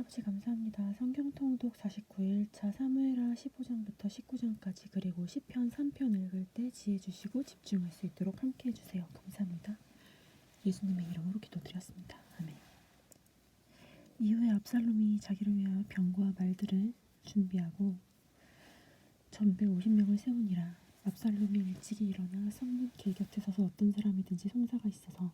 아버지 감사합니다. 성경 통독 49일차 사무엘하 15장부터 19장까지 그리고 시편 3편 읽을 때 지혜 주시고 집중할 수 있도록 함께 해주세요. 감사합니다. 예수님의 이름으로 기도드렸습니다. 아멘. 이후에 압살롬이 자기를 위하여 병과 말들을 준비하고 전배 50명을 세우니라. 압살롬이 일찍이 일어나 성문 길 곁에 서서 어떤 사람이든지 송사가 있어서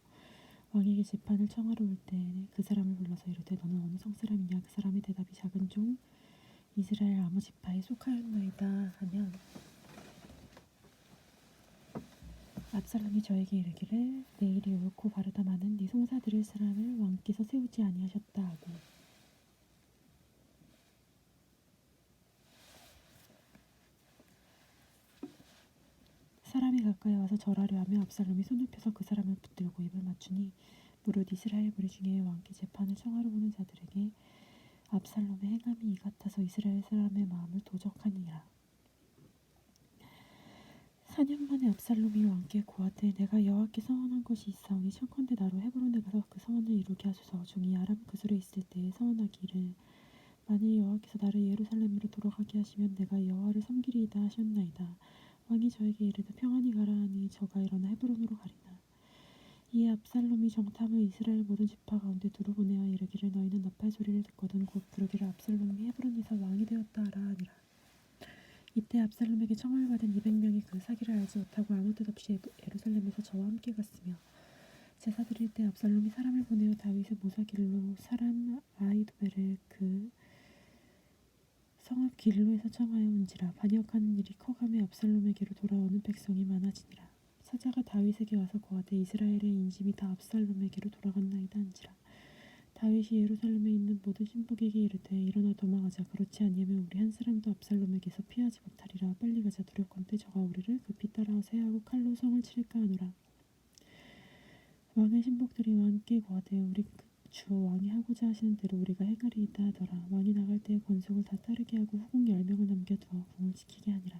왕에게 재판을 청하러 올 때 그 사람을 불러서 이르되 너는 어느 성 사람이냐. 그 사람의 대답이 작은 종 이스라엘 아무 지파에 속하였나이다 하면 압살롬이 저에게 이르기를 내 일이 옳고 바르다마는 네 송사 드릴 사람을 왕께서 세우지 아니하셨다 하고 사람이 가까이 와서 절하려 하며 압살롬이 손을 펴서 그 사람을 붙들고 입을 맞추니 무릇 이스라엘 무리 중에 왕께 재판을 청하러 오는 자들에게 압살롬의 행함이 이 같아서 이스라엘 사람의 마음을 도적하니라. 4년 만에 압살롬이 왕께 고하되 내가 여호와께 서원한 것이 있사오니 청컨대 나로 헤브론에 가서 그 서원을 이루게 하소서. 종이 아람 그술에 있을 때에 서원하기를 만일 여호와께서 나를 예루살렘으로 돌아가게 하시면 내가 여호와를 섬기리이다 하셨나이다. 왕이 저에게 이르되 평안히 가라 하니 저가 일어나 헤브론으로 가리나. 이에 압살롬이 정탐을 이스라엘 모든 지파 가운데 두루 보내어 이르기를 너희는 나팔 소리를 듣거든 곧 부르기를 압살롬이 헤브론에서 왕이 되었다 하라 하니라. 이때 압살롬에게 청을 받은 200명이 그 사기를 알지 못하고 아무 뜻 없이 예루살렘에서 저와 함께 갔으며 제사 드릴 때 압살롬이 사람을 보내어 다윗의 모사길로 사람 아히도벨을 그 성읍 길로에서 청하여 온지라. 반역하는 일이 커가며 압살롬에게로 돌아오는 백성이 많아지니라. 사자가 다윗에게 와서 고하되 이스라엘의 인심이 다 압살롬에게로 돌아갔나이다 한지라. 다윗이 예루살렘에 있는 모든 신복에게 이르되 일어나 도망하자. 그렇지 아니하면 우리 한 사람도 압살롬에게서 피하지 못하리라. 빨리 가자. 두렵건대 저가 우리를 급히 따라와서 해하고 칼로 성을 칠까 하노라. 왕의 신복들이 왕께 고하되 우리 주 왕이 하고자 하시는 대로 우리가 행하리이다 하더라. 왕이 나갈 때에 권속을 다 따르게 하고 후궁 10명을 남겨두어 궁을 지키게 하니라.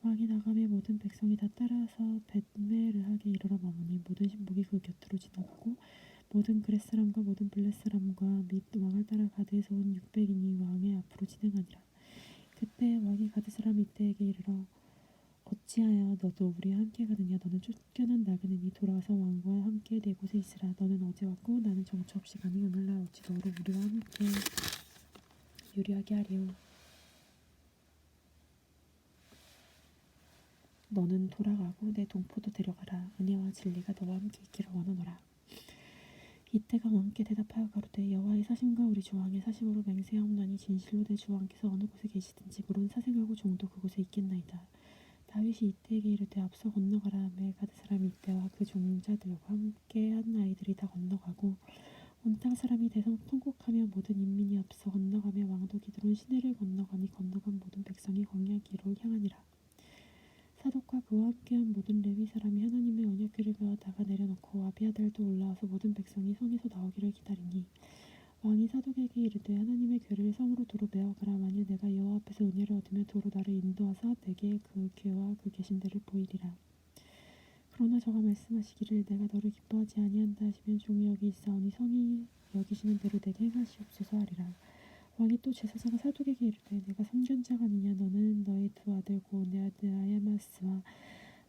왕이 나가매 모든 백성이 다 따라서 벳메르하게 이르러 머무니 모든 신복이 그 곁으로 지나가고 모든 그렛 사람과 모든 블렛 사람과 및 왕을 따라 가드에서 온 600인이 왕의 앞으로 진행하니라. 그때 왕이 가드 사람 이때에게 이르러 어찌하여 너도 우리와 함께 가느냐. 너는 쫓겨난 나그네니 돌아와서 왕과 함께 내 곳에 있으라. 너는 어제 왔고 나는 정처 없이 가니 오늘날 어찌 너로 우리와 함께 유리하게 하리요. 너는 돌아가고 내 동포도 데려가라. 은혜와 진리가 너와 함께 있기를 원하노라. 이때가 왕께 대답하여 가로되 여호와의 사심과 우리 주 왕의 사심으로 맹세하옵나니 진실로 내 주 왕께서 어느 곳에 계시든지 물은 사생하고 종도 그곳에 있겠나이다. 다윗이 이때에게 이르되 앞서 건너가라 하매 가드 사람이 이때와 그 종자들과 함께 한 아이들이 다 건너가고 온 땅 사람이 대성 통곡하며 모든 인민이 앞서 건너가며 왕도 기드론 시내를 건너가니 건너간 모든 백성이 광야기로 향하니라. 사독과 그와 함께한 모든 레위 사람이 하나님의 언약궤를 메어다가 내려놓고 아비아달도 올라와서 모든 백성이 성에서 나오기를 기다리니 왕이 사독에게 이르되 하나님의 궤를 성으로 도로 메어가라. 만일 내가 여호와 앞에서 은혜를 얻으면 도로 나를 인도하사 내게 그 궤와 그 계신 데를 보이리라. 그러나 저가 말씀하시기를 내가 너를 기뻐하지 아니한다 하시면 종이 여기 있사오니 성이 여기시는 대로 내게 행하시옵소서 하리라. 왕이 또 제사장 사독에게 이르되 내가 선견자가 아니냐. 너는 너의 두 아들 곧 내 아들 아야마스와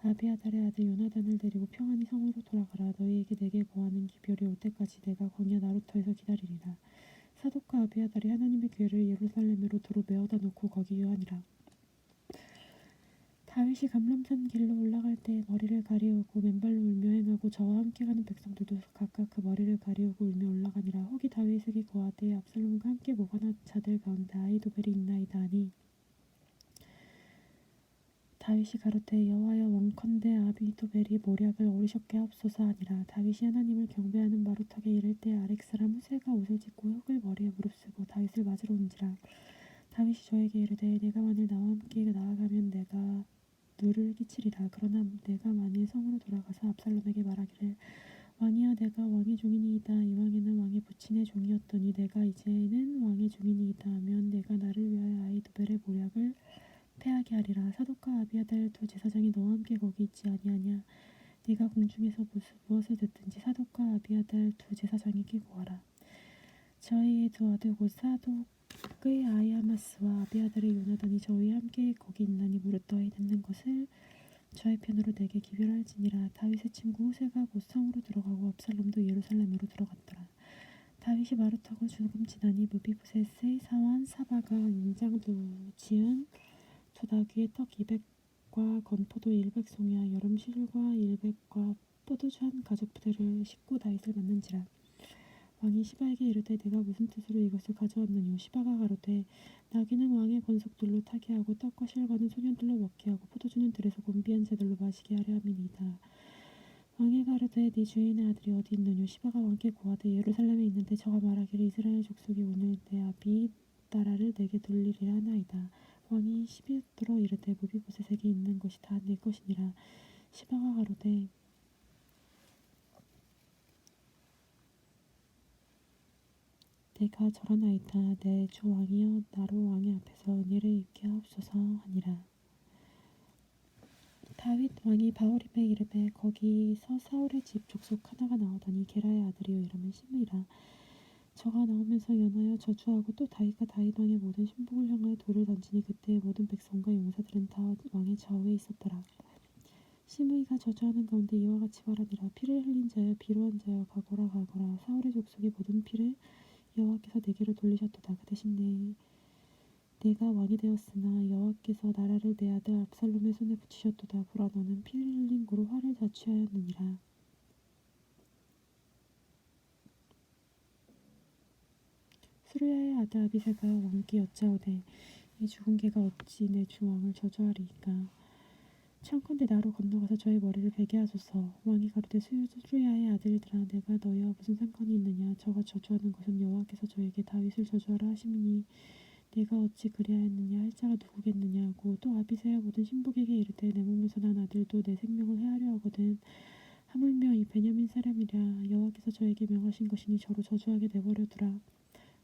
아비아달의 아들 요나단을 데리고 평안히 성으로 돌아가라. 너희에게 내게 고하는 기별이 올 때까지 내가 광야 나루터에서 기다리리라. 사독과 아비아달이 하나님의 궤를 예루살렘으로 도로 메어다 놓고 거기 유하니라. 다윗이 감람산 길로 올라갈 때에 머리를 가리우고 맨발로 울며 행하고 저와 함께 가는 백성들도 각각 그 머리를 가리우고 울며 올라가니라. 혹이 다윗에게 고하되 압살롬과 함께 모관한 자들 가운데 아히도벨이 있나이다 하니 다윗이 가로되 여호와여 원컨대 아히도벨이 모략을 오르셨게 하옵소서 하니라. 다윗이 하나님을 경배하는 마루턱에 이를 때 아렉 사람 후세가 옷을 찢고 흙을 머리에 무릅쓰고 다윗을 맞으러 온지라. 다윗이 저에게 이르되 내가 만일 나와 함께 나아가면 내가 누를 끼치리라. 그러나 내가 만일 성으로 돌아가서 압살롬에게 말하기를 왕이여 내가 왕의 종이니이다. 이왕에는 왕의 부친의 종이었더니 내가 이제는 왕의 종이니이다 하면 내가 나를 위하여 아히도벨의 모략을 패하게 하리라. 사독과 아비아달 두 제사장이 너와 함께 거기 있지 아니하냐. 네가 공중에서 무엇을 듣든지 사독과 아비아달 두 제사장에게 고하라. 저희의 두 아들 곧 사독의 아히아마스와 아비아달의 요나단이 저희와 함께 거기 있나니 무릇 너희 듣는 것을 저희 편으로 내게 기별할지니라. 다윗의 친구 후세가 곧 성으로 들어가고 압살롬도 예루살렘으로 들어갔더라. 다윗이 말을 타고 죽음 지나니 무비보셋의 사환 사바가 인장도 지은 조다귀의 떡 200과 건포도 100송이와 여름 실과 100과 포도주 한 가죽 부대를 싣고 다윗을 맞는지라. 왕이 시바에게 이르되 내가 무슨 뜻으로 이것을 가져왔느뇨. 시바가 가로되 나귀는 왕의 권속들로 타게 하고 떡과 실과는 소년들로 먹게 하고 포도주는 들에서 곤비한 자들로 마시게 하려 함이니이다. 왕이 가로되 네 주인의 아들이 어디 있느뇨. 시바가 왕께 고하되 예루살렘에 있는데 저가 말하기를 이스라엘 족속이 오늘 내 아비나라를 내게 돌리리라 하나이다. 왕이 시비웃들어 이르되 무비보셋에게 있는 것이 다 내 것이니라. 시바가 가로되 내가 절하나이다. 내 주 왕이여 나로 왕의 앞에서 은혜를 입게 하옵소서 하니라. 다윗 왕이 바오림에 이르되 거기서 사울의 집 족속 하나가 나오더니 게라의 아들이요 이름은 시므이라. 저가 나오면서 연하여 저주하고 또 다윗과 다윗 왕의 모든 신복을 향하여 돌을 던지니 그때 모든 백성과 용사들은 다 왕의 좌우에 있었더라. 시므이가 저주하는 가운데 이와 같이 말하니라. 피를 흘린 자여 비루한 자여 가거라 가거라. 사울의 족속의 모든 피를 여호와께서 내게로 돌리셨도다. 그 대신 내가 왕이 되었으나 여호와께서 나라를 내 아들 압살롬의 손에 붙이셨도다. 보라 너는 피를 흘린 고로 화를 자취하였느니라. 수르야의 아들 아비새가 왕께 여짜오되 이 죽은 개가 어찌 내 주 왕을 저주하리이까. 청컨대 나로 건너가서 저의 머리를 베게 하소서. 왕이 가로되 수르야의 아들들아 내가 너희와 무슨 상관이 있느냐. 저가 저주하는 것은 여호와께서 저에게 다윗을 저주하라 하심이니 내가 어찌 그리하였느냐 할 자가 누구겠느냐 하고 또 아비새야 모든 신복에게 이르되 내 몸에서 난 아들도 내 생명을 해하려 하거든. 하물며 이 베냐민 사람이라 여호와께서 저에게 명하신 것이니 저로 저주하게 내버려 두라.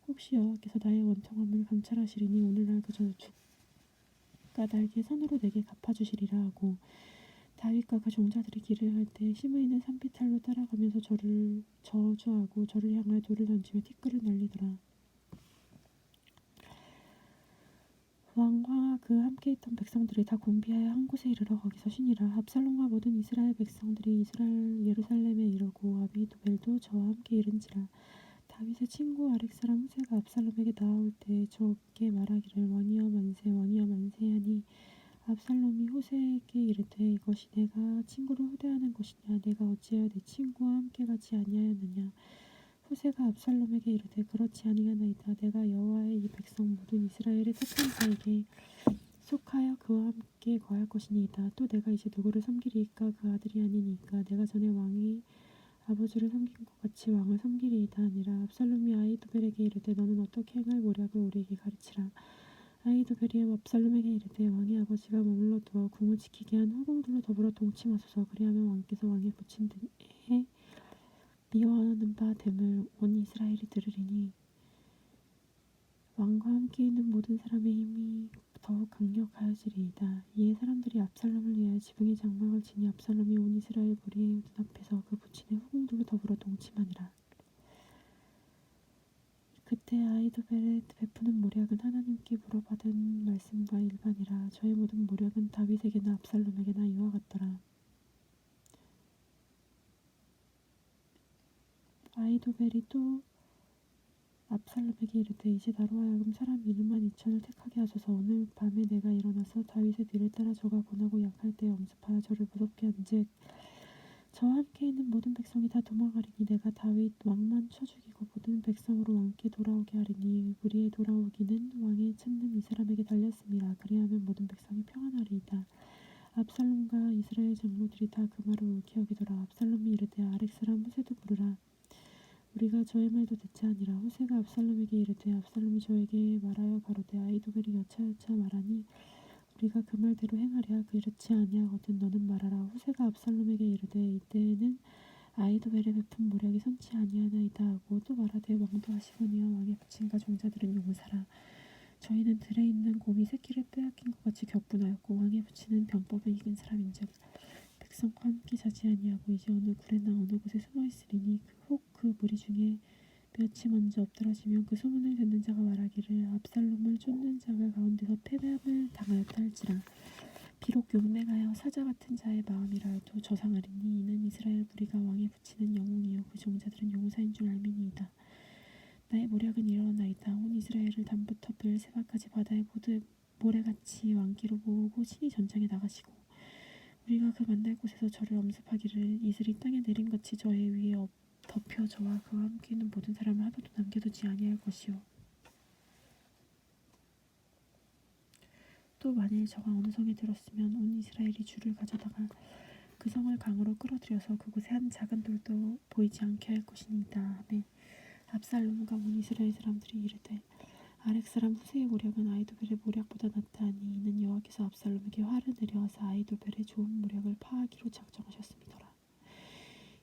혹시 여호와께서 나의 원통함을 감찰하시리니 오늘날 그저 죽가달게 선으로 내게 갚아주시리라 하고 다윗과 그 종자들이 길을 갈 때 시므이는 산비탈로 따라가면서 저를 저주하고 저를 향하여 돌을 던지며 티끌을 날리더라. 왕과 그 함께 있던 백성들이 다 곤비하여 한 곳에 이르러 거기서 쉬니라. 압살롬과 모든 이스라엘 백성들이 이스라엘 예루살렘에 이르고 아비도벨도 저와 함께 이른지라. 다윗의 친구 아렉 사람 후세가 압살롬에게 나아올 때 저에게 말하기를 왕이여 만세 왕이여 만세하니 압살롬이 후세에게 이르되 이것이 내가 친구를 후대하는 것이냐. 내가 어찌하여 내 친구와 함께 가지 아니하였느냐. 후세가 압살롬에게 이르되 그렇지 아니하나이다. 내가 여호와의 이 백성 모든 이스라엘의 택한 자에게 속하여 그와 함께 거할 것이니이다. 또 내가 이제 누구를 섬기리이까. 그 아들이 아니니까. 내가 전에 왕의 아버지를 섬긴 것 같이 왕을 섬기리이다 하니라. 압살롬이 아히도벨에게 이르되 너는 어떻게 행할 모략을 우리에게 가르치라. 아히도벨이 압살롬에게 이르되 왕의 아버지가 머물러 두어 궁을 지키게 한 후궁들로 더불어 동침하소서. 그리하면 왕께서 왕에 붙인 데에 미워하는 바 됨을 온 이스라엘이 들으리니 왕과 함께 있는 모든 사람의 힘이 더욱 강력하여지리이다. 이에 사람들이 압살롬을 위하여 지붕의 장막을 치니 압살롬이 온 이스라엘 무리의 눈앞에서 그 붙인 후궁들로 더불어 동침하니라. 그때 아히도벨의 베푸는 모략은 하나님께 물어받은 말씀과 일반이라. 저의 모든 모략은 다윗에게나 압살롬에게나 이와 같더라. 아히도벨이 또 압살롬에게 이르되 이제 나로 하여금 사람 12,000을 택하게 하소서. 오늘 밤에 내가 일어나서 다윗의 뒤를 따라 저가 고나고 약할 때에 엄습하여 저를 무섭게 한즉 저와 함께 있는 모든 백성이 다 도망하리니 내가 다윗 왕만 쳐 죽이고 모든 백성으로 왕께 돌아오게 하리니 무리의 돌아오기는 왕의 찾는 이 사람에게 달렸음이라. 그리하면 모든 백성이 평안하리이다. 압살롬과 이스라엘 장로들이 다 그 말을 옳게 여기더라. 압살롬이 이르되 아렉 사람 후세도 부르라. 우리가 저의 말도 듣지 아니라. 후세가 압살롬에게 이르되 압살롬이 저에게 말하여 가로되 아히도벨이 여차여차 말하니 우리가 그 말대로 행하랴. 그렇지 아니하거든 너는 말하라. 후세가 압살롬에게 이르되 이때에는 아히도벨의 베푼 모략이 선치 아니하나이다 하고 또 말하되 왕도 하시거니와 왕의 부친과 종자들은 용사라. 저희는 들에 있는 곰이 새끼를 빼앗긴 것 같이 격분하였고 왕의 부친은 병법에 이긴 사람인즉 백성과 함께 자지 아니하고 이제 어느 굴에나 어느 곳에 숨어 있으리니 혹 그 무리 중에 몇이 먼저 엎드러지면 그 소문을 듣는 자가 말하기를 압살롬을 쫓는 자가 가운데서 패배함을 당하였다 할지라. 비록 용맹하여 사자 같은 자의 마음이라도 저상하리니 이는 이스라엘 무리가 왕에 붙이는 영웅이요 그 종자들은 용사인 줄 알미니이다. 나의 모략은 이르렀나이다. 온 이스라엘을 단부터 브엘세바까지 바다의 모래같이 왕기로 모으고 친히 전장에 나가시고 우리가 그 만날 곳에서 저를 엄습하기를 이슬이 땅에 내림같이 저의 위에 덮여 저와 그와 함께 있는 모든 사람을 하나도 남겨두지 아니할 것이요. 또 만일 저가 어느 성에 들었으면 온 이스라엘이 줄을 가져다가 그 성을 강으로 끌어들여서 그곳에 한 작은 돌도 보이지 않게 할 것이니이다 하매 압살롬과 온 이스라엘 사람들이 이르되 아렉 사람 후세의 모략은 아히도벨의 모략보다 낫다 하니 이는 여호와께서 압살롬에게 화를 내려하사 아히도벨의 좋은 모략을 파하기로 작정하셨음이더라.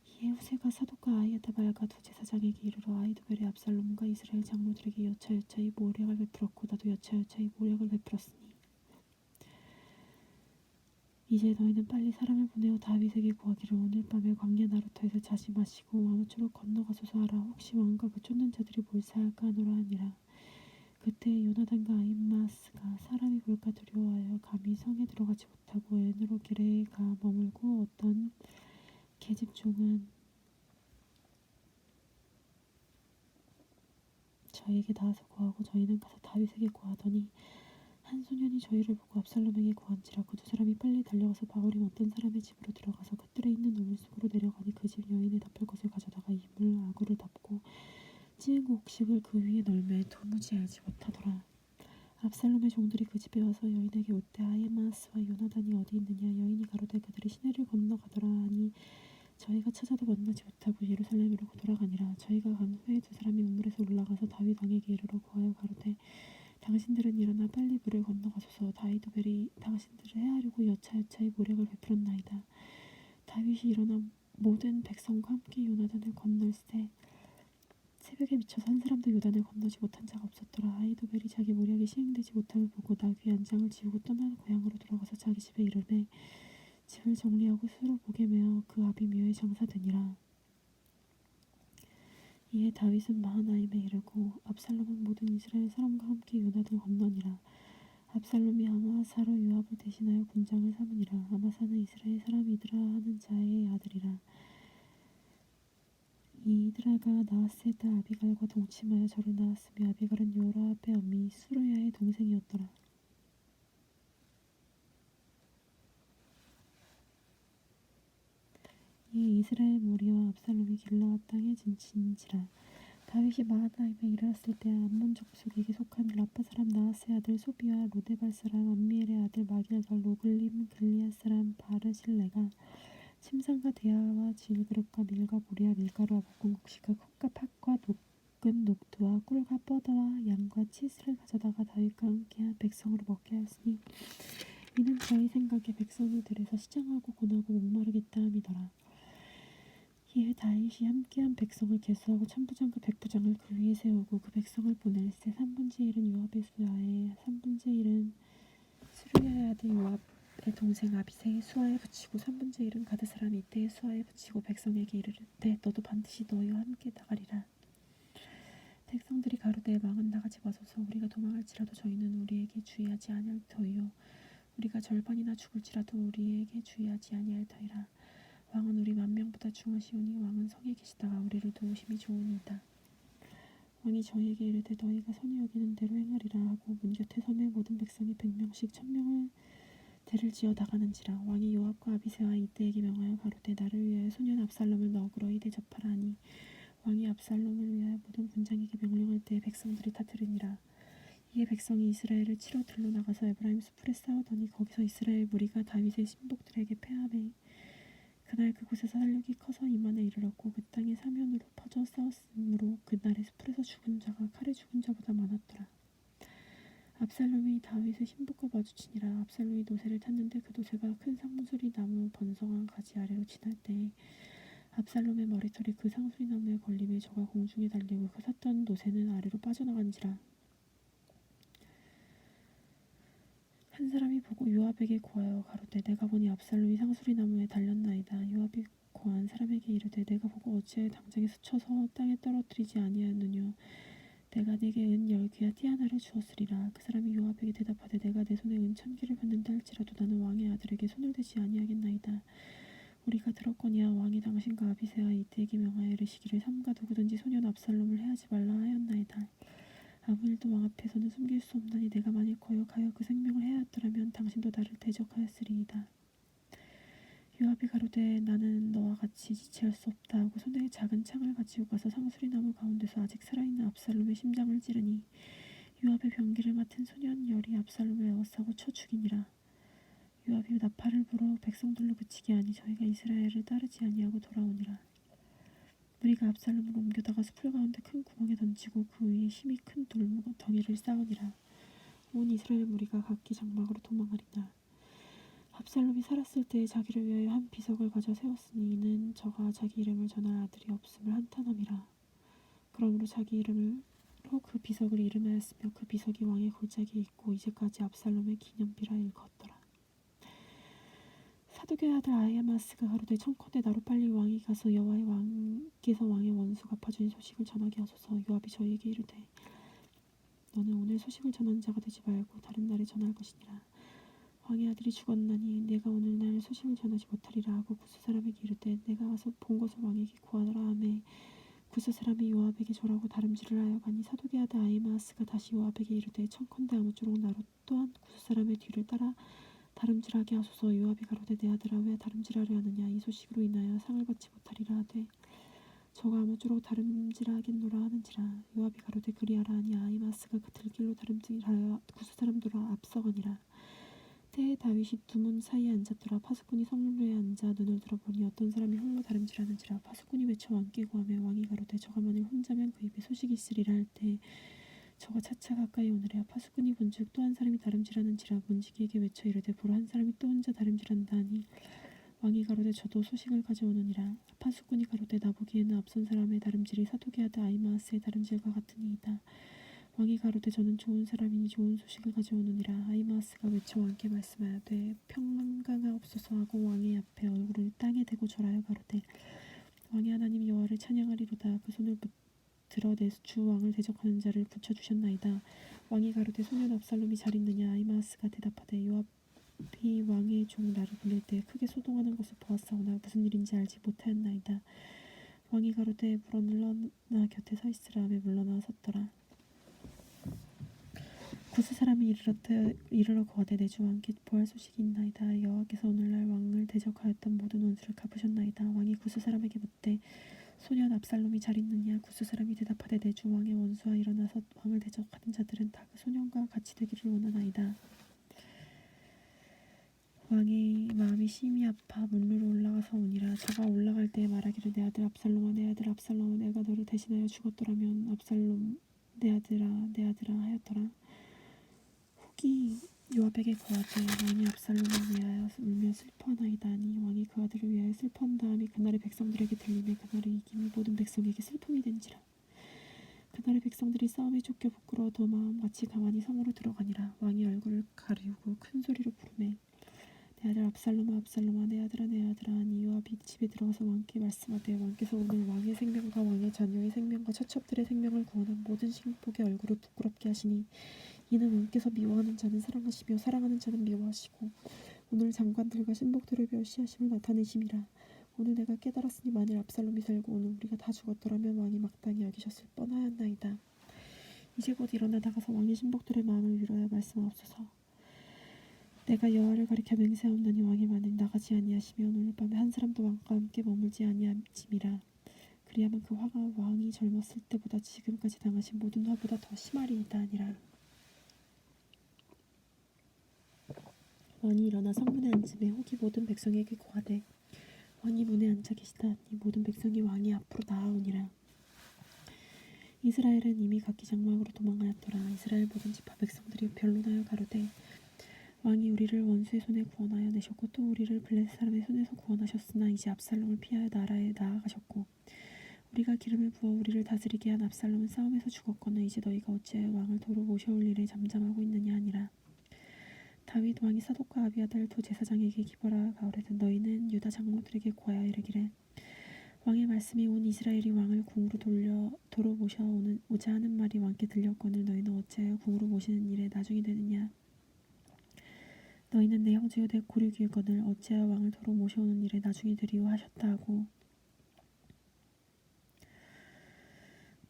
이에 후세가 사독과 아히아다발과 두 제사장에게 이르러 아히도벨의 압살롬과 이스라엘 장로들에게 여차여차히 모략을 베풀었고 나도 여차여차히 모략을 베풀었으니 이제 너희는 빨리 사람을 보내어 다윗에게 구하기를 오늘 밤에 광야 나루터에서 자지 마시고 아무쪼록 건너가소서 하라. 혹시 왕과 그 쫓는 자들이 몰사할까 하노라 하니라. 그때 요나단과 아히마스가 사람이 볼까 두려워하여 감히 성에 들어가지 못하고 에너로겔에 가 머물고 어떤 계집종은 저희에게 나와서 구하고 저희는 가서 다윗에게 구하더니 한 소년이 저희를 보고 압살롬에게 구한지라. 그 두 사람이 빨리 달려가서 바울임 어떤 사람의 집으로 들어가서 그 뜰에 있는 우물 속으로 내려가니 그 집 여인의 덮을 것을 가져다가 이물 아구를 덮고 찌은 곡식을 그 위에 널매 도무지 알지 못하더라. 압살롬의 종들이 그 집에 와서 여인에게 묻되 아히마스와 요나단이 어디 있느냐. 여인이 가로되 그들이 시내를 건너가더라 하니 저희가 찾아도 만나지 못하고 예루살렘으로 돌아가니라. 저희가 간 후에 두 사람이 우물에서 올라가서 다윗 왕에게 이르러 구하여 가로되 당신들은 일어나 빨리 물을 건너가소서. 아히도벨이 당신들을 해하려고 여차여차히 모략을 베풀었나이다. 다윗이 일어나 모든 백성과 함께 요나단을 건널세 새벽에 미쳐서 한 사람도 요단을 건너지 못한 자가 없었더라. 아히도벨이 자기 모략이 시행되지 못함을 보고 나귀 안장을 지우고 떠나 고향으로 돌아가서 자기 집에 이르매 집을 정리하고 스스로 목에 매어 그 아비미오에 장사되니라. 이에 다윗은 마하나임에 이르고 압살롬은 모든 이스라엘 사람과 함께 요단을 건너니라. 압살롬이 아마사로 요압을 대신하여 군장을 삼으니라. 아마사는 이스라엘 사람이드라 하는 자의 아들이라. 이드라가 나하스의 딸 아비갈과 동침하여 저를 낳았으며 아비갈은 요라합의 어미 수르야의 동생이었더라. 이 이스라엘 무리와 압살롬이 길르앗 땅에 진친지라. 다윗이 마하나임에 이르렀을 때 암몬 족속에게 속한 라파 사람 나하스의 아들 소비와 로데발 사람 암미엘의 아들 마길과 로글림 글리앗 사람 바르실레가 침상과 대야와 질그릇과 밀과 보리와 밀가루와 볶은 곡식과 컵과 팥과 녹은 녹두와 꿀과 뻐더와 양과 치즈를 가져다가 다윗과 함께한 백성으로 먹게 하였으니 이는 저희 생각에 백성이 들에서 시장하고 고나고 목마르겠다 함이더라. 이에 다윗이 함께한 백성을 계수하고 천부장과 백부장을 그 위에 세우고 그 백성을 보낼세 3분의 1은 요압의 수하에 3분의 1은 수르야의 아들 요압의 동생 아비새의 수하에 붙이고 3분의 1은 가드 사람 이때의 수하에 붙이고 백성에게 이르되 너도 반드시 너희와 함께 나가리라. 백성들이 가로되 왕은 나가지 마소서. 우리가 도망할지라도 저희는 우리에게 주의하지 아니할 터이요 우리가 절반이나 죽을지라도 우리에게 주의하지 아니할 터이라. 왕은 우리 만명보다 중하시오니 왕은 성에 계시다가 우리를 도우심이 좋으니이다. 왕이 저희에게 이르되 너희가 선히 여기는 대로 행하리라 하고 문 곁에 섬의 모든 백성이 100명씩 1000명을 대를 지어 나가는지라. 왕이 요압과 아비새와 이때에게 명하여 가로되 나를 위하여 소년 압살롬을 너그러이 대접하라 하니 왕이 압살롬을 위하여 모든 군장에게 명령할 때에 백성들이 다 들으니라. 이에 백성이 이스라엘을 치러 들로 나가서 에브라임 수풀에 싸우더니 거기서 이스라엘 무리가 다윗의 신복들에게 패하매 그날 그곳에서 살육이 커서 이만에 이르렀고 그 땅의 사면으로 퍼져 싸웠으므로 그날의 수풀에서 죽은 자가 칼에 죽은 자보다 많았더라. 압살롬이 다윗의 신복과 마주치니라. 압살롬이 노새를 탔는데 그 노새가 큰 상수리 나무 번성한 가지 아래로 지날 때에 압살롬의 머리털이 그 상수리 나무에 걸림에 저가 공중에 달리고 그 탔던 노새는 아래로 빠져나간지라. 한 사람이 보고 요압에게 구하여 가로되 내가 보니 압살롬이 상수리 나무에 달렸나이다. 요압이 거한 사람에게 이르되 내가 보고 어찌하여 당장에 스쳐서 땅에 떨어뜨리지 아니하였느뇨. 내가 네게 은 10개와 띠 하나를 주었으리라. 그 사람이 요압에게 대답하되 내가 내 손에 은 1000개를 받는다 할지라도 나는 왕의 아들에게 손을 대지 아니하겠나이다. 우리가 들었거니와 왕이 당신과 아비새와 이때에게 명하여 이르시기를 삼가 누구든지 소년 압살롬을 해하지 말라 하였나이다. 아무 일도 왕 앞에서는 숨길 수 없나니 내가 만일 거역하여 그 생명을 해하였더라면 당신도 나를 대적하였으리이다. 요압이 가로되 나는 너와 같이 지체할 수 없다 하고 손에 작은 창을 가지고 가서 상수리 나무 가운데서 아직 살아있는 압살롬의 심장을 찌르니 요압의 병기를 맡은 소년 열이 압살롬을 에워싸고 쳐 죽이니라. 요압이 나팔을 불어 백성들로 그치게 하니 저희가 이스라엘을 따르지 아니하고 돌아오니라. 무리가 압살롬을 옮겨다가 숲을 가운데 큰 구멍에 던지고 그 위에 힘이 큰 돌덩이를 쌓으니라. 온 이스라엘 무리가 각기 장막으로 도망하리라. 압살롬이 살았을 때에 자기를 위하여 한 비석을 가져 세웠으니 이는 저가 자기 이름을 전할 아들이 없음을 한탄함이라. 그러므로 자기 이름으로 그 비석을 이름하였으며 그 비석이 왕의 골짜기에 있고 이제까지 압살롬의 기념비라 일컫더라. 사독의 아들 아히마스가 가로되 청컨대 나로 빨리 왕이 가서 여호와의 왕께서 왕의 원수 갚아주신 소식을 전하게 하소서. 요압이 저희에게 이르되 너는 오늘 소식을 전한 자가 되지 말고 다른 날에 전할 것이니라. 왕의 아들이 죽었나니 내가 오늘날 소식을 전하지 못하리라 하고 구스 사람에게 이르되 내가 가서 본 것을 왕에게 구하라 하매 구스 사람이 요압에게 절하고 다름질을 하여 가니 사독의 아들 아히마스가 다시 요압에게 이르되 청컨대 아무쪼록 나로 또한 구스 사람의 뒤를 따라 다름질하게 하소서. 요압이 가로되 내 아들아 왜 다름질하려 하느냐. 이 소식으로 인하여 상을 받지 못하리라 하되 저가 아무쪼록 다름질하겠노라 하는지라. 요압이 가로되 그리하라 하니 아히마스가 그 들길로 다름질하여 구스 사람들로 앞서가니라. 때에 다윗이 두문 사이에 앉았더라. 파수꾼이 성문로에 앉아 눈을 들어보니 어떤 사람이 홀로 다름질하는지라. 파수꾼이 외쳐 왕께 구하며 왕이 가로되 저가 만일 혼자면 그 입에 소식이 있으리라 할 때 저가 차차 가까이 오느라. 파수꾼이 본즉 또 한 사람이 다름질하는지라. 문지기에게 외쳐 이르되 보라 한 사람이 또 혼자 다름질한다 하니 왕이 가로되 저도 소식을 가져오느니라. 파수꾼이 가로되 나보기에는 앞선 사람의 다름질이 사독의 아들 아히마스의 다름질과 같으니이다. 왕이 가로되 저는 좋은 사람이니 좋은 소식을 가져오느니라. 아히마스가 외쳐 왕께 말씀하여되 평강하옵소서 하고 왕의 앞에 얼굴을 땅에 대고 절하여 가로되 왕의 하나님 여호와를 찬양하리로다. 그 손을 들어 내 주 왕을 대적하는 자를 붙여주셨나이다. 왕이 가로되 소년 압살롬이 잘 있느냐. 아히마스가 대답하되 요압이 왕의 종 나를 불릴 때 크게 소동하는 것을 보았사오나 무슨 일인지 알지 못하였나이다. 왕이 가로되 물러나 곁에 서 있으라 하며 물러나 섰더라. 구스 사람이 이르러 거하되 내 주 왕께 보할 소식이 있나이다. 여호와께서 오늘날 왕을 대적하였던 모든 원수를 갚으셨나이다. 왕이 구스 사람에게 묻되 소년 압살롬이 잘 있느냐. 구스 사람이 대답하되 내 주 왕의 원수와 일어나서 왕을 대적하는 자들은 다 그 소년과 같이 되기를 원하나이다. 왕의 마음이 심히 아파 문로로 올라가서 오니라. 저가 올라갈 때에 말하기를 내 아들 압살롬아 내 아들 압살롬아 내가 너를 대신하여 죽었더라면 압살롬 내 아들아 하였더라. 후기 요압에게 거하되 왕이 압살롬을 위하여 울며 슬퍼하나이다 하니 왕이 그 아들을 위하여 슬퍼한 다음이 그날의 백성들에게 들리매 그날의 이김이 모든 백성에게 슬픔이 된지라. 그날의 백성들이 싸움에 쫓겨 부끄러워 더 마음같이 가만히 성으로 들어가니라. 왕이 얼굴을 가리우고 큰 소리로 부르매 내 아들 압살롬아 압살롬아 내 아들아 하니 요압이 집에 들어가서 왕께 말씀하되 왕께서 오늘 왕의 생명과 왕의 자녀의 생명과 처첩들의 생명을 구원한 모든 신복의 얼굴을 부끄럽게 하시니 이는 왕께서 미워하는 자는 사랑하시며 사랑하는 자는 미워하시고 오늘 장관들과 신복들을 멸시하심을 나타내심이라. 오늘 내가 깨달았으니 만일 압살롬이 살고 오늘 우리가 다 죽었더라면 왕이 마땅히 여기셨을 뻔하였나이다. 이제 곧 일어나 나가서 왕의 신복들의 마음을 위로하여 말씀하옵소서. 내가 여호와를 가리켜 맹세하옵나니 왕이 만일 나가지 아니하시면 오늘 밤에 한 사람도 왕과 함께 머물지 아니함이라. 그리하면 그 화가 왕이 젊었을 때보다 지금까지 당하신 모든 화보다 더 심하리이다 하니라. 왕이 일어나 성문에 앉음에 혹이 모든 백성에게 고하되 왕이 문에 앉아 계시다 하니 모든 백성이 왕이 앞으로 나아오니라. 이스라엘은 이미 각기 장막으로 도망하였더라. 이스라엘 모든 지파 백성들이 변론하여 가로되 왕이 우리를 원수의 손에 구원하여 내셨고 또 우리를 블레셋 사람의 손에서 구원하셨으나 이제 압살롬을 피하여 나라에 나아가셨고 우리가 기름을 부어 우리를 다스리게 한 압살롬은 싸움에서 죽었거늘 이제 너희가 어찌하여 왕을 도로 모셔올 일에 잠잠하고 있느냐 하니라. 다윗 왕이 사독과 아비아달 두 제사장에게 기뻐라 가오르되 너희는 유다 장로들에게 고하여 이르기를 왕의 말씀이 온 이스라엘이 왕을 궁으로 도로 오자 하는 말이 왕께 들렸거늘 너희는 어찌하여 궁으로 모시는 일에 나중이 되느냐. 너희는 내 형제요 내 고륙이거늘 어찌하여 왕을 도로 모셔오는 일에 나중이 되리요 하셨다 하고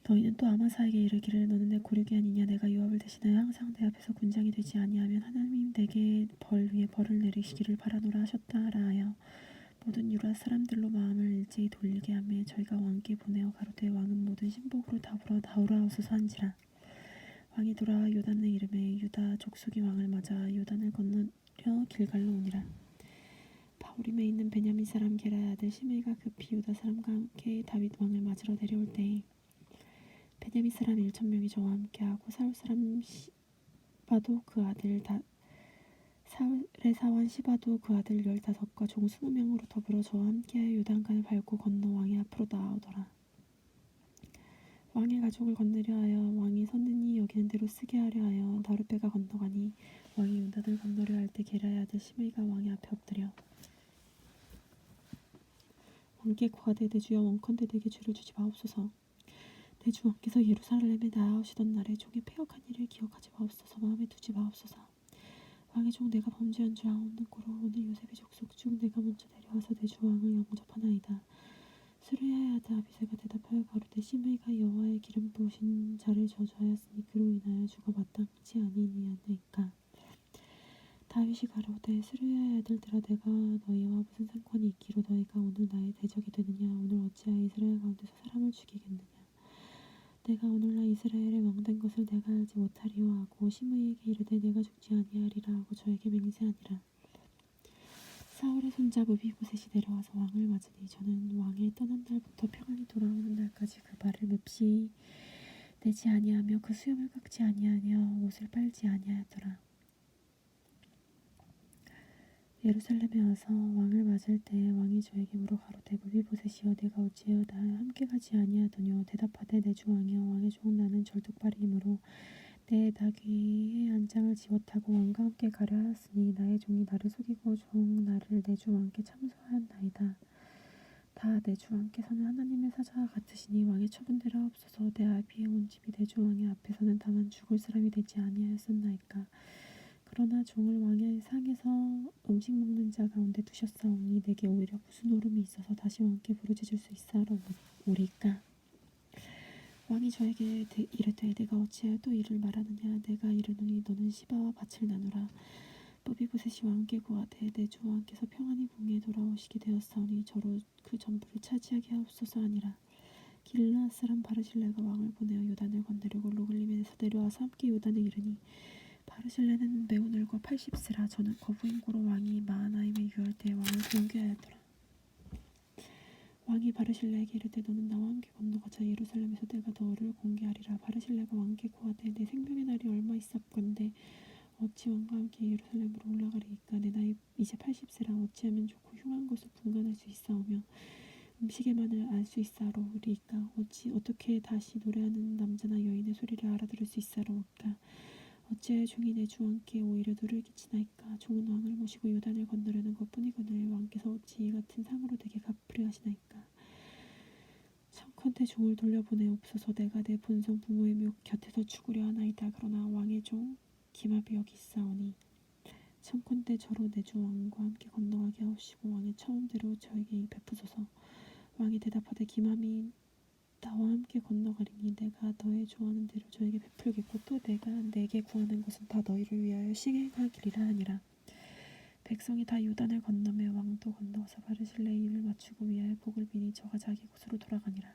너희는 또 아마사에게 이르기를 너는 내 고륙이 아니냐. 내가 요압을 대신하여 항상 내 앞에서 군장이 되지 아니하면 하나님 내게 벌 위에 벌을 내리시기를 바라노라 하셨다라 하여 모든 유다 사람들로 마음을 일제히 돌리게 하며 저희가 왕께 보내어 가로되 왕은 모든 신복으로 더불어 나오라옵소서 한지라. 왕이 돌아와 요단의 이름에 유다 족속이 왕을 맞아 요단을 건너려 길갈로 오니라. 바후림에 있는 베냐민 사람 게라의 아들 시므이가 급히 유다 사람과 함께 다윗 왕을 맞으러 내려올 때에 베냐민 사람 1,000명이 저와 함께하고 사울 사람 시바도 그 아들 사울의 사원 시바도 그 아들 15과 종 20명으로 더불어 저와 함께하여 요단강을 밟고 건너 왕의 앞으로 나아오더라. 왕의 가족을 건너려 하여 왕이 선능히 여기는 대로 쓰게 하려 하여 나룻배가 건너가니 왕이 요단을 건너려 할 때 게라의 아들 시므이가 왕의 앞에 엎드려 왕께 고하되 내 주여 원컨대 내게 죄를 주지 마옵소서. 내 주 왕께서 예루살렘에 나아오시던 날에 종의 패역한 일을 기억하지 마옵소서. 마음에 두지 마옵소서. 왕의 종 내가 범죄한 줄 아옵는 고로 오늘 요셉의 족속 중 내가 먼저 내려와서 내 주 왕을 영접하나이다. 스루야의 아들 아비새가 대답하여 가로되 시므이가 여호와의 기름 부으신 자를 저주하였으니 그로 인하여 주가 마땅치 아니하니까. 다윗이 가로되 스루야의 아들들아 내가 너희와 무슨 상관이 있기로 너희가 오늘 나의 대적이 되느냐. 오늘 어찌하여 이스라엘 가운데서 사람을 죽이겠느냐. 내가 오늘날 이스라엘의 왕된 것을 내가 알지 못하리요 하고 시므이에게 이르되 내가 죽지 아니하리라 하고 저에게 맹세하니라. 사울의 손자 무비보셋이 내려와서 왕을 맞으니 저는 왕이 떠난 날부터 평안히 돌아오는 날까지 그 발을 맵시 내지 아니하며 그 수염을 깎지 아니하며 옷을 빨지 아니하였더라. 예루살렘에 와서 왕을 맞을 때 왕이 저에게 물어 가로되 무비보셋이여 내가 어찌하여 나와 함께 가지 아니하더뇨. 대답하되 내 주 왕이여 왕의 종 나는 절뚝발이이므로 내 나귀의 안장을 지워 타고 왕과 함께 가려 하였으니 나의 종이 나를 속이고 종 나를 내 주 왕께 참소하였나이다. 다 내 주 왕께서는 하나님의 사자와 같으시니 왕의 처분대로 하옵소서. 내 아비의 온 집이 내 주 왕의 앞에서는 다만 죽을 사람이 되지 아니하였었나이까. 그러나 종을 왕의 상에서 음식 먹는 자 가운데 두셨사오니 내게 오히려 무슨 오름이 있어서 다시 왕께 부르짖을 수 있사오리까. 왕이 저에게 이르되 내가 어찌하여 또 이를 말하느냐. 내가 이르노니 너는 시바와 밭을 나누라. 무비보셋이 왕께 구하되 내 주 왕께서 평안히 궁에 돌아오시게 되었사오니 저로 그 전부를 차지하게 하옵소서 하니라. 길르앗 사람 바르실레가 왕을 보내어 요단을 건너려고 로글림에서 내려와서 함께 요단에 이르니 바르실레는 매우 늙어 80세라. 저는 거부인 고로 왕이 마하나임에 유할 때에 왕을 공개하였더라. 왕이 바르실레에게 이르되 너는 나와 함께 건너가자. 예루살렘에서 내가 너를 공개하리라. 바르실레가 왕께 고하되 내 생명의 날이 얼마 있었건대 어찌 왕과 함께 예루살렘으로 올라가리이까. 내 나이 이제 80세라. 어찌하면 좋고 흉한 것을 분간할 수 있사오며 음식의 맛을 알 수 있사오리이까. 어떻게 다시 노래하는 남자나 여인의 소리를 알아들을 수 있사오리까. 어찌하여 종이 내 주 왕께 오히려 누를 끼치나이까. 종은 왕을 모시고 요단을 건너려는 것뿐이거늘 왕께서 어찌 이 같은 상으로 내게 갚으려 하시나이까. 청컨대 종을 돌려보내옵소서. 내가 내 본성 부모의 묘 곁에서 죽으려 하나이다. 그러나 왕의 종 기맘이 여기 있사오니 청컨대 저로 내 주 왕과 함께 건너가게 하옵시고 왕의 처음대로 저에게 베푸소서. 왕이 대답하되 기맘이 나와 함께 건너가리니 내가 너의 좋아하는 대로 저에게 베풀겠고 또 내가 내게 구하는 것은 다 너희를 위하여 시행하기리라 하니라. 백성이 다 요단을 건너며 왕도 건너서 바르실레의 일을 맞추고 위하여 복을 비니 저가 자기 곳으로 돌아가니라.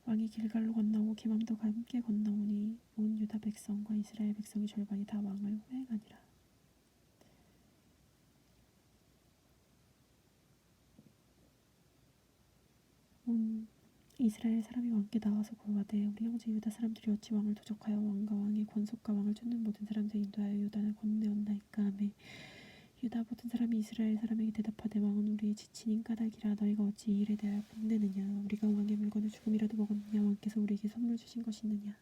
왕이 길갈로 건너고 기맘도 함께 건너오니 온 유다 백성과 이스라엘 백성의 절반이 다 왕을 호행하니라. 이스라엘 사람이 왕께 나와서 고하되 우리 형제 유다 사람들이 어찌 왕을 도적하여 왕과 왕의 권속과 왕을 쫓는 모든 사람들 인도하여 요단을 건너었나이까 하매 유다 모든 사람이 이스라엘 사람에게 대답하되 왕은 우리의 지친인 까닭이라. 너희가 어찌 이 일에 대하여 분내느냐. 우리가 왕의 물건을 조금이라도 먹었느냐. 왕께서 우리에게 선물 주신 것이 있느냐.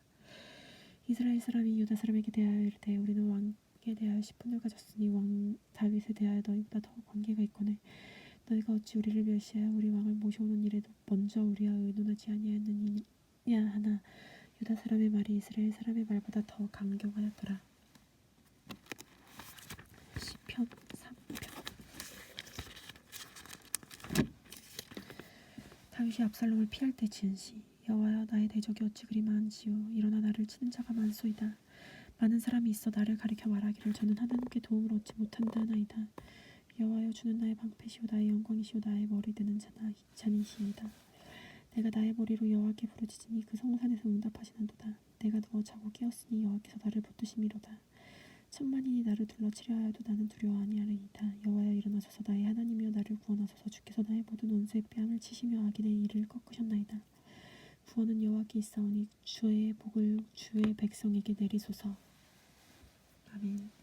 이스라엘 사람이 유다 사람에게 대하여 이르되 우리는 왕의 자기에 대하여 10분을 가졌으니 왕 다윗에 대하여 너희보다 더 관계가 있거늘 너희가 어찌 우리를 멸시하여 우리 왕을 모셔오는 일에도 먼저 우리와 의논하지 아니하였느냐 하나 유다 사람의 말이 이스라엘 사람의 말보다 더 강경하였더라. 시편 3편. 다윗이 압살롬을 피할 때 지은 시. 여호와여 나의 대적이 어찌 그리 많은지요. 일어나 나를 치는 자가 많소이다. 많은 사람이 있어 나를 가리켜 말하기를 저는 하나님께 도움을 얻지 못한다 하나이다. 여호와여 주는 나의 방패시오 나의 영광이시오 나의 머리 드는 자니시이다. 내가 나의 머리로 여호와께 부르짖으니 그 성산에서 응답하시는도다. 내가 누워 자고 깨었으니 여호와께서 나를 붙드심이로다. 천만인이 나를 둘러치려 하여도 나는 두려워 아니하리이다. 여호와여 일어나소서 나의 하나님이여 나를 구원하소서. 주께서 나의 모든 원수의 뺨을 치시며 악인의 이를 꺾으셨나이다. 구원은 여호와께 있사오니 주의 복을 주의 백성에게 내리소서. 아멘.